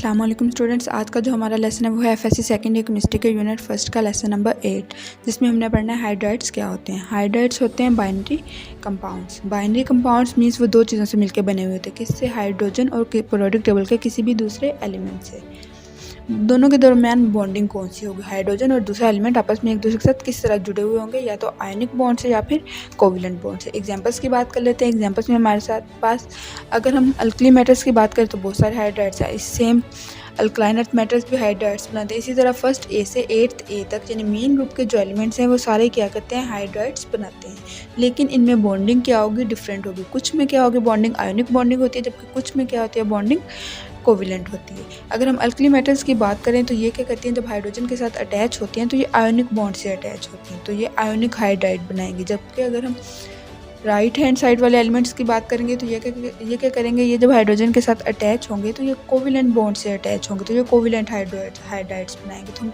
अस्सलाम वालेकुम स्टूडेंट्स। आज का जो हमारा लेसन है वो है एफएससी सेकंड ईयर केमिस्ट्री के यूनिट फर्स्ट का लेसन नंबर 8, जिसमें हमने पढ़ना है हाइड्राइड्स क्या होते हैं। हाइड्राइड्स होते हैं binary compounds. Binary compounds means वो दो चीज़ों से मिलकर बने हुए होते हैं, किससे? हाइड्रोजन और पीरियोडिक टेबल के किसी भी दूसरे एलिमेंट से। दोनों के दरमियान बॉन्डिंग कौन सी होगी? हाइड्रोजन और दूसरा एलिमेंट आपस में एक दूसरे के साथ किस तरह जुड़े हुए होंगे, या तो आयनिक बॉन्ड से या फिर कोवलेंट बॉन्ड से। एग्जांपल्स की बात कर लेते हैं। एग्जांपल्स में हमारे साथ पास अगर हम अल्कली मेटल्स की बात करें तो बहुत सारे हाइड्राइड्स हैं। इस सेम अल्कलाइन अर्थ मेटल्स भी हाइड्राइड्स बनाते हैं। इसी तरह फर्स्ट ए से 8th ए तक यानी मेन ग्रुप के जो एलिमेंट्स हैं वो सारे क्या करते हैं? हाइड्राइड्स बनाते हैं। लेकिन इनमें बॉन्डिंग क्या होगी? डिफरेंट होगी। कुछ में क्या होगी? बॉन्डिंग आयोनिक बॉन्डिंग होती है, जबकि कुछ में क्या होती है? बॉन्डिंग कोविलेंट होती है। अगर हम अल्कली मेटल्स की बात करें तो ये क्या करती हैं? जब हाइड्रोजन के साथ अटैच होती हैं तो ये आयोनिक बॉन्ड से अटैच होती हैं, तो ये आयोनिक हाइड्राइड बनाएंगी। जबकि अगर हम राइट हैंड साइड वाले एलिमेंट्स की बात करेंगे तो ये क्या करेंगे? ये जब हाइड्रोजन के साथ अटैच होंगे तो ये कोविलेंट बॉन्ड से अटैच होंगे, तो ये कोविलेंट हाइड्राइड्स बनाएंगे। तो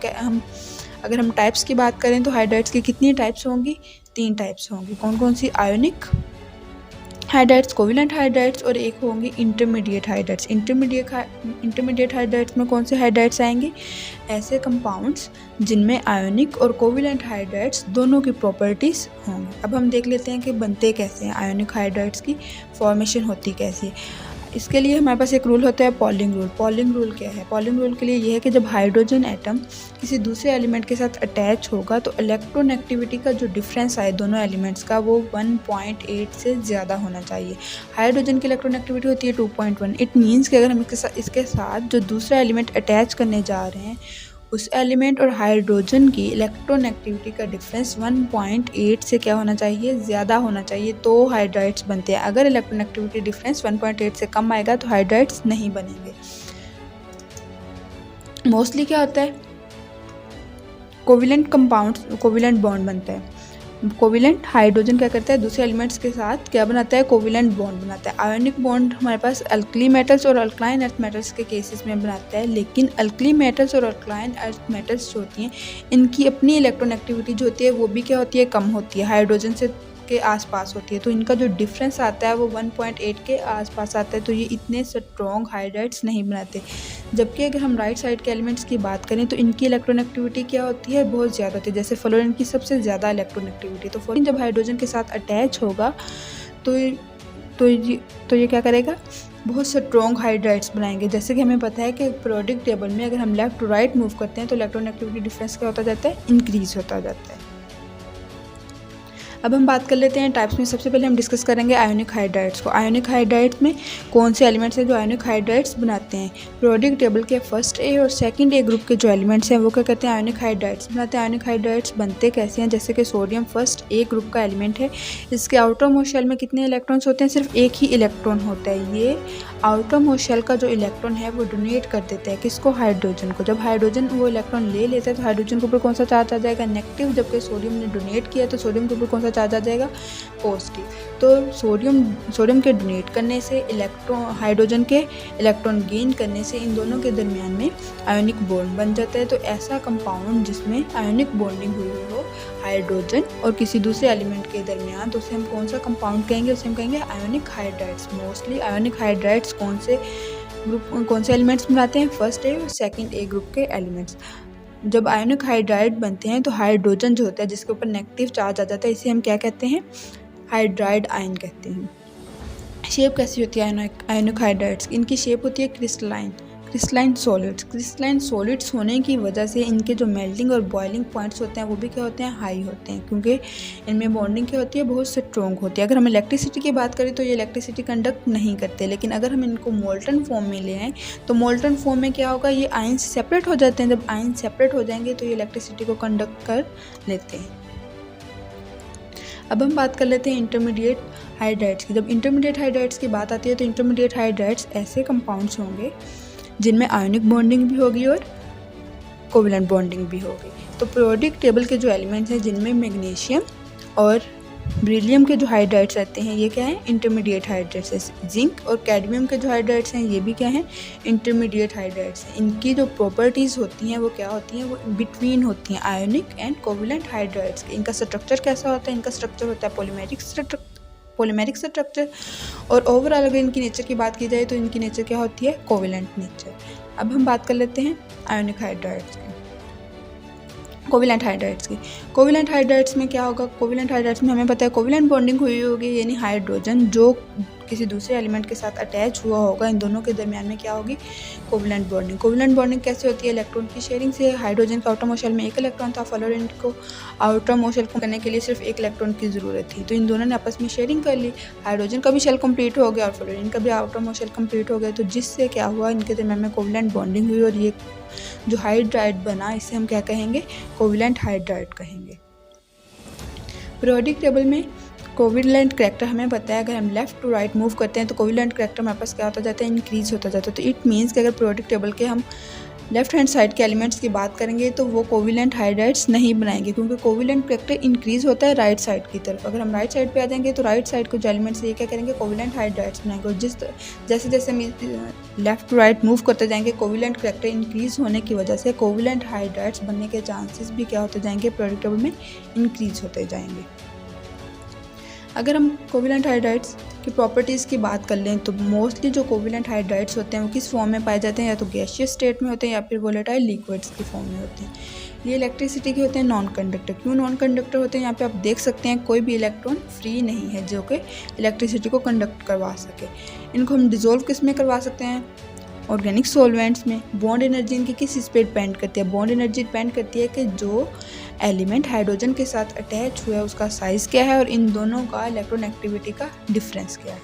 अगर हम टाइप्स की बात करें तो हाइड्राइड्स की कितनी टाइप्स होंगी? 3 टाइप्स होंगी। कौन कौन सी? आयोनिक हाइड्राइड्स, कोविलेंट हाइड्राइड्स और एक होंगे इंटरमीडिएट हाइड्राइड्स। इंटरमीडिएट हाइड्राइड्स में कौन से हाइड्राइड्स आएंगे? ऐसे कंपाउंड्स जिनमें आयोनिक और कोविलेंट हाइड्राइड्स दोनों की प्रॉपर्टीज़ होंगी। अब हम देख लेते हैं कि बनते कैसे हैं, आयोनिक हाइड्राइड्स की फॉर्मेशन होती कैसी है। इसके लिए हमारे पास एक रूल होता है पॉलिंग रूल। पॉलिंग रूल क्या है? पॉलिंग रूल के लिए ये है कि जब हाइड्रोजन एटम किसी दूसरे एलिमेंट के साथ अटैच होगा तो इलेक्ट्रोनेगेटिविटी का जो डिफरेंस आए दोनों एलिमेंट्स का वो 1.8 से ज़्यादा होना चाहिए। हाइड्रोजन की इलेक्ट्रोनेगेटिविटी होती है 2.1। इट मीन्स कि अगर हम इसके साथ जो दूसरा एलिमेंट अटैच करने जा रहे हैं उस एलिमेंट और हाइड्रोजन की इलेक्ट्रोनेगेटिविटी का डिफरेंस 1.8 से क्या होना चाहिए? ज़्यादा होना चाहिए, तो हाइड्राइड्स बनते हैं। अगर इलेक्ट्रोनेगेटिविटी डिफरेंस 1.8 से कम आएगा तो हाइड्राइड्स नहीं बनेंगे। मोस्टली क्या होता है? कोविलेंट कंपाउंड्स, कोविलेंट बॉन्ड बनता है। कोविलेंट हाइड्रोजन क्या करता है? दूसरे एलिमेंट्स के साथ क्या बनाता है? कोविलेंट बॉन्ड बनाता है। आयोनिक बॉन्ड हमारे पास अल्कली मेटल्स और अल्कलाइन अर्थ मेटल्स के केसेस में बनाता है, लेकिन अल्कली मेटल्स और अल्कलाइन अर्थ मेटल्स जो होती हैं इनकी अपनी इलेक्ट्रोनेगेटिविटी जो होती है वो भी क्या होती है? कम होती है, हाइड्रोजन से के आसपास होती है। तो इनका जो डिफरेंस आता है वो 1.8 के आसपास आता है, तो ये इतने स्ट्रॉन्ग हाइड्राइड्स नहीं बनाते। जबकि अगर हम राइट साइड के एलिमेंट्स की बात करें तो इनकी इलेक्ट्रोनेगेटिविटी क्या होती है? बहुत ज़्यादा होती है। जैसे फ्लोरीन की सबसे ज़्यादा इलेक्ट्रोनेगेटिविटी। तो फ्लोरीन जब हाइड्रोजन के साथ अटैच होगा तो ये क्या करेगा? बहुत स्ट्रॉन्ग हाइड्राइड्स बनाएंगे। जैसे कि हमें पता है कि पीरियोडिक टेबल में अगर हम लेफ्ट टू राइट मूव करते हैं तो इलेक्ट्रोनेगेटिविटी डिफरेंस क्या होता जाता है? इंक्रीज होता जाता है। अब हम बात कर लेते हैं टाइप्स में। सबसे पहले हम डिस्कस करेंगे आयोनिक हाइड्राइड्स को। आयोनिक हाइड्राइड्स में कौन से एलिमेंट्स हैं जो आयोनिक हाइड्राइड्स बनाते हैं? पीरियोडिक टेबल के फर्स्ट ए और सेकंड ए ग्रुप के जो एलिमेंट्स हैं वो क्या कहते हैं? आयोनिक हाइड्राइड्स बनाते हैं। आयोनिक हाइड्राइड्स बनते कैसे हैं? जैसे कि सोडियम फर्स्ट ए ग्रुप का एलिमेंट है, इसके आउटर मोस्ट शेल में कितने इलेक्ट्रॉन्स होते हैं? सिर्फ एक ही इलेक्ट्रॉन होता है। ये आउटर मोस्ट शेल का जो इलेक्ट्रॉन है वो डोनेट कर देता है किसको? हाइड्रोजन को। जब हाइड्रोजन वो इलेक्ट्रॉन ले लेता है तो हाइड्रोजन के ऊपर कौन सा चार्ज आ जाएगा? नेगेटिव। जबकि सोडियम ने डोनेट किया तो सोडियम के ऊपर कौन सा चार्ज आ जाएगा? पॉजिटिव। तो सोडियम के डोनेट करने से हाइड्रोजन के इलेक्ट्रॉन गेन करने से इन दोनों के दरमियान में आयोनिक बॉन्ड बन जाता है। तो ऐसा कंपाउंड जिसमें आयोनिक बॉन्डिंग हुई हो हाइड्रोजन और किसी दूसरे एलिमेंट के दरमियान, तो उसे हम कौन सा कंपाउंड कहेंगे? उसे हम कहेंगे ionic hydrides. Mostly ionic hydrides कौन से एलिमेंट्स बनाते हैं? फर्स्ट ए और सेकंड ए ग्रुप के एलिमेंट्स। जब आयोनिक हाइड्राइड बनते हैं तो हाइड्रोजन जो होता है जिसके ऊपर नेगेटिव चार्ज आ जाता है इसे हम क्या कहते हैं? हाइड्राइड आयन कहते हैं। शेप कैसी होती है आयोनिक हाइड्राइड्स? इनकी शेप होती है क्रिस्टलाइन सॉलिड्स। क्रिस्टलाइन सॉलिड्स होने की वजह से इनके जो मेल्टिंग और बॉइलिंग पॉइंट्स होते हैं वो भी क्या होते हैं? हाई होते हैं, क्योंकि इनमें बॉन्डिंग क्या होती है? बहुत स्ट्रॉन्ग होती है। अगर हम इलेक्ट्रिसिटी की बात करें तो ये इलेक्ट्रिसिटी कंडक्ट नहीं करते, लेकिन अगर हम इनको मोल्टन फॉर्म में ले आएँ तो मोल्टन फॉर्म में क्या होगा? ये आयंस सेपरेट हो जाते हैं। जब आयन सेपरेट हो जाएंगे तो ये इलेक्ट्रिसिटी को कंडक्ट कर लेते हैं। अब हम बात कर लेते हैं इंटरमीडिएट हाइड्राइड्स की। जब इंटरमीडिएट हाइड्राइड्स की बात आती है तो इंटरमीडिएट हाइड्राइड्स ऐसे कंपाउंड्स होंगे जिनमें आयोनिक बॉन्डिंग भी होगी और कोवलेंट बॉन्डिंग भी होगी। तो पीरियोडिक टेबल के जो एलिमेंट्स हैं जिनमें मैग्नीशियम और बेरिलियम के जो हाइड्राइड्स रहते हैं ये क्या है? इंटरमीडिएट हाइड्राइड्स हैं। जिंक और कैडमियम के जो हाइड्राइड्स हैं ये भी क्या हैं? इंटरमीडिएट हाइड्राइड्स हैं। इनकी जो प्रॉपर्टीज़ होती हैं वो क्या होती हैं? वो बिटवीन होती हैं आयोनिक एंड कोवलेंट हाइड्राइड्स के। इनका स्ट्रक्चर कैसा होता है? इनका स्ट्रक्चर होता है पॉलीमेरिक स्ट्रक्चर। और ओवरऑल अगर इनकी नेचर की बात की जाए तो इनकी नेचर क्या होती है? Covalent nature. अब हम बात कर लेते हैं आयोनिक हाइड्राइड्स की, कोवेलेंट हाइड्राइड्स की। कोवेलेंट हाइड्राइड्स में क्या होगा, कोवेलेंट हाइड्राइड्स में हमें पता है कोवेलेंट बॉन्डिंग हुई होगी, यानी हाइड्रोजन जो किसी दूसरे एलिमेंट के साथ अटैच हुआ होगा, इन दोनों के दरमियान में क्या होगी, कोवेलेंट बॉन्डिंग। कोवेलेंट बॉन्डिंग कैसे होती है, इलेक्ट्रॉन की शेयरिंग से। हाइड्रोजन का आउटर मोस्ट शेल में एक इलेक्ट्रॉन था, फ्लोरीन को आउटर मोस्ट शेल को करने के लिए सिर्फ एक इलेक्ट्रॉन की ज़रूरत थी, तो इन दोनों ने आपस में शेयरिंग कर ली, हाइड्रोजन का भी शेल कंप्लीट हो गया और फ्लोरीन का भी आउटर मोस्ट शेल कंप्लीट हो गया, तो जिससे क्या हुआ, इनके दरमियान में कोवेलेंट बॉन्डिंग हुई और ये जो हाइड्राइड बना इसे हम क्या कहेंगे, कोवेलेंट हाइड्राइड कहेंगे। पीरियोडिक टेबल में कोवेलेंट करैक्टर हमें पता है, अगर हम लेफ्ट टू राइट मूव करते हैं तो कोवेलेंट करैक्टर हमारे पास क्या होता जाता है, इंक्रीज होता जाता है। तो इट मीन्स कि अगर पीरियोडिक टेबल के हम लेफ्ट हैंड साइड के एलिमेंट्स की बात करेंगे तो वो कोवेलेंट हाइड्राइड्स नहीं बनाएंगे, क्योंकि कोवेलेंट करैक्टर इंक्रीज होता है राइट साइड की तरफ। अगर हम राइट साइड पे आ जाएंगे तो राइट साइड को जो एलिमेंट्स ये क्या करेंगे, कोवेलेंट हाइड्राइड्स बनाएंगे। और जैसे जैसे हम लेफ्ट टू राइट मूव करते जाएंगे, कोवेलेंट करैक्टर इंक्रीज होने की वजह से कोवेलेंट हाइड्राइड्स बनने के चांसेस भी क्या होते जाएंगे, पीरियोडिक टेबल में इंक्रीज होते जाएंगे। अगर हम कोवेलेंट हाइड्राइड्स की प्रॉपर्टीज़ की बात कर लें तो मोस्टली जो कोवेलेंट हाइड्राइड्स होते हैं वो किस फॉर्म में पाए जाते हैं, या तो गैसियस स्टेट में होते हैं या फिर वोलेटाइल लिक्विड्स की फॉर्म में होते हैं। ये इलेक्ट्रिसिटी के होते हैं नॉन कंडक्टर। क्यों नॉन कंडक्टर होते हैं, यहाँ पे आप देख सकते हैं कोई भी इलेक्ट्रॉन फ्री नहीं है जो कि इलेक्ट्रिसिटी को कंडक्ट करवा सके। इनको हम डिज़ोल्व किस में करवा सकते हैं, ऑर्गेनिक सॉल्वेंट्स में। बॉन्ड एनर्जी इनकी किस चीज़ पे डिपेंड करती है, बॉन्ड एनर्जी डिपेंड करती है कि जो एलिमेंट हाइड्रोजन के साथ अटैच हुआ है उसका साइज़ क्या है और इन दोनों का इलेक्ट्रोनेगेटिविटी का डिफरेंस क्या है।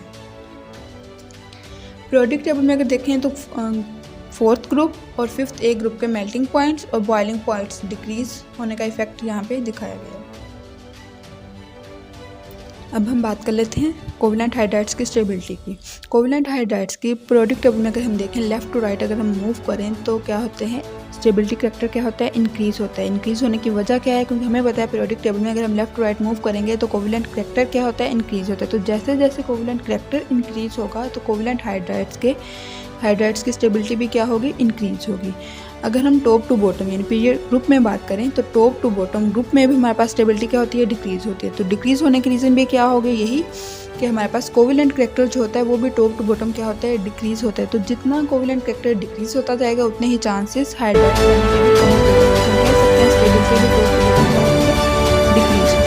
पीरियोडिक टेबल में अगर देखें तो फोर्थ ग्रुप और फिफ्थ ए ग्रुप के मेल्टिंग पॉइंट्स और बॉइलिंग पॉइंट्स डिक्रीज होने का इफेक्ट यहाँ पे दिखाया गया है। अब हम बात कर लेते हैं कोवेलेंट हाइड्राइड्स की स्टेबिलिटी की। कोवेलेंट हाइड्राइड्स की पीरियोडिक टेबल में अगर हम देखें लेफ्ट टू राइट अगर हम मूव करें तो क्या होते हैं, स्टेबिलिटी करैक्टर क्या होता है, इंक्रीज होता है। इंक्रीज होने की वजह क्या है, क्योंकि हमें पता है पीरियोडिक टेबल में अगर हम लेफ्ट टू राइट मूव करेंगे तो कोवेलेंट करैक्टर क्या होता है, इंक्रीज होता है। तो जैसे जैसे कोवेलेंट करैक्टर इंक्रीज होगा तो कोवेलेंट हाइड्राइड्स की स्टेबिलिटी भी क्या होगी, इंक्रीज होगी। अगर हम टॉप टू बॉटम यानी पीरियड ग्रुप में बात करें तो टॉप टू बॉटम ग्रुप में भी हमारे पास स्टेबिलिटी क्या होती है, डिक्रीज होती है। तो डिक्रीज होने की रीज़न भी क्या होगी, यही कि हमारे पास कोवेलेंट करैक्टर जो होता है वो भी टॉप टू बॉटम क्या होता है, डिक्रीज होता है। तो जितना कोवेलेंट करैक्टर डिक्रीज होता जाएगा उतने ही चांसेस हाइड्राइड्स बनने के भी कम होते हैं। हम कह सकते हैं स्टेबिलिटी भी टॉप टू बॉटम डिक्रीज होती है।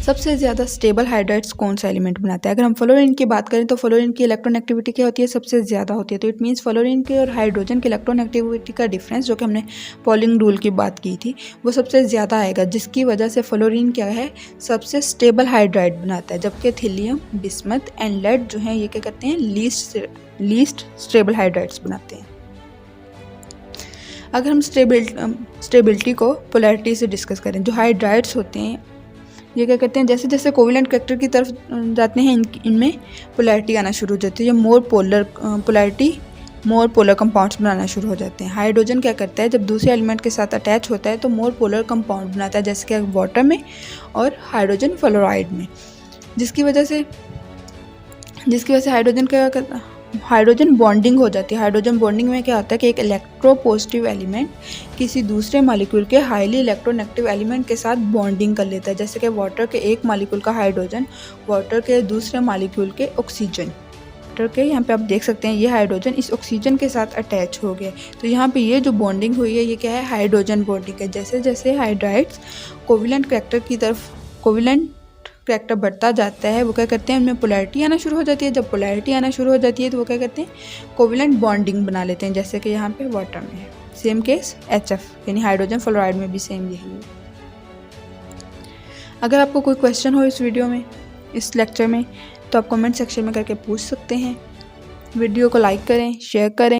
सबसे ज़्यादा स्टेबल हाइड्राइड्स कौन सा एलिमेंट बनाता है, अगर हम फ्लोरीन की बात करें तो फ्लोरीन की इलेक्ट्रोनेगेटिविटी क्या होती है, सबसे ज़्यादा होती है। तो इट मीन्स फ्लोरीन के और हाइड्रोजन के इलेक्ट्रोनेगेटिविटी का डिफरेंस जो कि हमने पॉलिंग रूल की बात की थी वो सबसे ज़्यादा आएगा, जिसकी वजह से फ्लोरीन क्या है, सबसे स्टेबल हाइड्राइड बनाता है। जबकि थिलियम, बिस्मथ एंड लेड जो हैं ये क्या करते हैं, लीस्ट स्टेबल हाइड्राइड्स बनाते हैं। अगर हम स्टेबिलिटी को पोलैरिटी से डिस्कस करें, जो हाइड्राइड्स होते हैं ये क्या करते हैं, जैसे जैसे कोवेलेंट करैक्टर की तरफ जाते हैं इनमें पोलैरिटी आना शुरू हो जाती है, या मोर पोलर कंपाउंड्स बनाना शुरू हो जाते हैं। हाइड्रोजन क्या करता है, जब दूसरे एलिमेंट के साथ अटैच होता है तो मोर पोलर कंपाउंड बनाता है, जैसे कि वाटर में और हाइड्रोजन फ्लोराइड में, जिसकी वजह से हाइड्रोजन बॉन्डिंग हो जाती है। हाइड्रोजन बॉन्डिंग में क्या होता है कि एक इलेक्ट्रोपॉजिटिव एलिमेंट किसी दूसरे मॉलिक्यूल के हाईली इलेक्ट्रोनेगेटिव एलिमेंट के साथ बॉन्डिंग कर लेता है, जैसे कि वाटर के एक मॉलिक्यूल का हाइड्रोजन वाटर के दूसरे मॉलिक्यूल के ऑक्सीजन, वाटर के यहाँ पे आप देख सकते हैं ये हाइड्रोजन इस ऑक्सीजन के साथ अटैच हो गया। तो यहाँ पे ये जो बॉन्डिंग हुई है ये क्या है, हाइड्रोजन बॉन्डिंग है। जैसे जैसे हाइड्राइड्स कोवेलेंट करैक्टर बढ़ता जाता है वो क्या करते हैं, उनमें पोलैरिटी आना शुरू हो जाती है। जब पोलैरिटी आना शुरू हो जाती है तो वो क्या करते हैं, कोवेलेंट बॉन्डिंग बना लेते हैं, जैसे कि यहाँ पे वाटर में है। सेम केस HF यानी हाइड्रोजन फ्लोराइड में भी सेम यही है। अगर आपको कोई क्वेश्चन हो इस वीडियो में, इस लेक्चर में, तो आप कमेंट सेक्शन में करके पूछ सकते हैं। वीडियो को लाइक करें, शेयर करें।